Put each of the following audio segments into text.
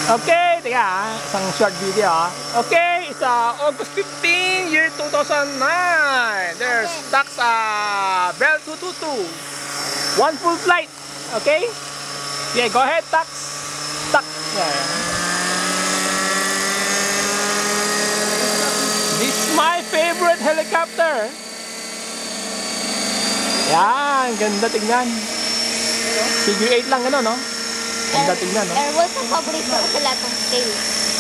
Okay, teka isang short video Okay, it's August 15, year 2009. There's Tax Bell 222. One full flight. Okay? Yeah, go ahead, Tax. Tax. Yeah. This is my favorite helicopter. Yan, ganda tignan. Figure 8 lang ano, no? Ganda tignan, no? Airwall sa paborito ko sa lahat ng scale.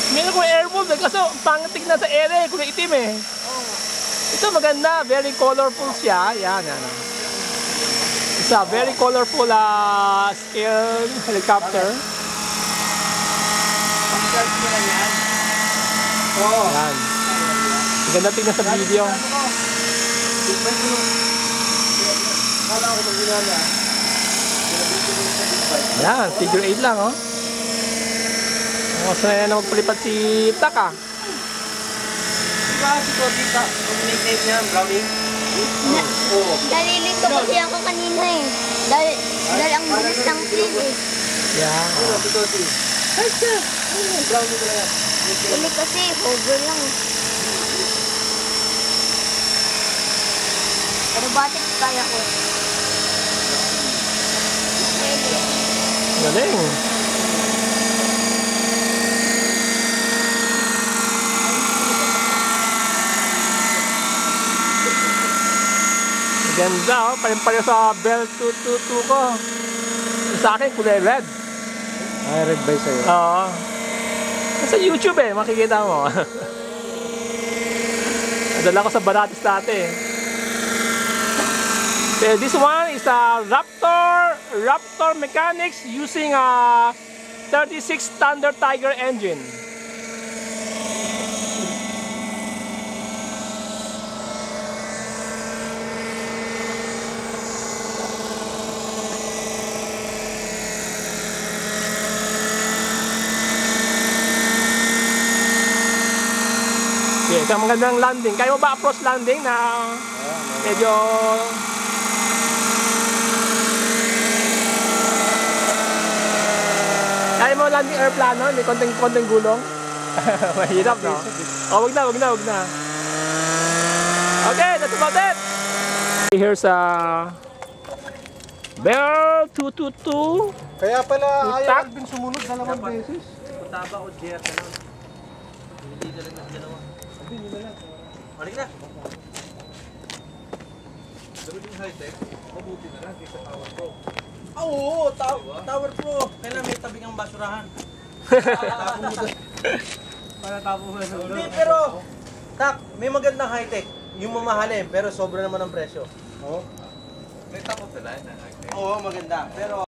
Meron ko airwall kasi pangit tignan sa ere, kulay itim eh. Oo. Ito maganda, very colorful siya. Yan, yan. It's a very colorful scale helicopter. Yan. Maganda tignan sa video. Yan, figure 8 lang oh. Masaya na magpalipat si Taka. Diba si Totita, ang nickname niya, Browning? Oo. Nalilito kasi ako kanina eh. Dahil ang bilis ng plane eh. Yan. Oo, si Toti. Ay siya! Browning ko lang yan. Uli kasi, hover lang. Aerobatic kaya ko. Galing. Ganda oh, parin-parin sa Bell 222 ko. Sa akin kulay red. Ay, red by sa'yo. Oo. Sa YouTube eh, makikita mo. Nadala ko sa Baratis dati eh. This one is a Raptor Mechanics using a 36 Standard Tiger engine. Okay, isang magandang landing. Kaya mo ba approach landing na medyo kaya mo landing airplano, may konting gulong. Mahirap, no? Oh, wag na. Okay, that's about it. Here's a Bell 222. Kaya pala Tak. ayaw Alvin sumunod dalawang beses. Taba o Jer ka nun. Hindi ka lang ng dalawa. Alvin, yun na lang. Balik na. Dapat yung high-tech, mabuti na lang kaysa Tower Pro. Oo, Tower Pro. Kailan may tabing ang basurahan. Para tapo mo sa ulo. Hindi, pero Tak, may magandang high-tech. Yung mamahalin, pero sobra naman ang presyo. Oo. Oo, maganda. Pero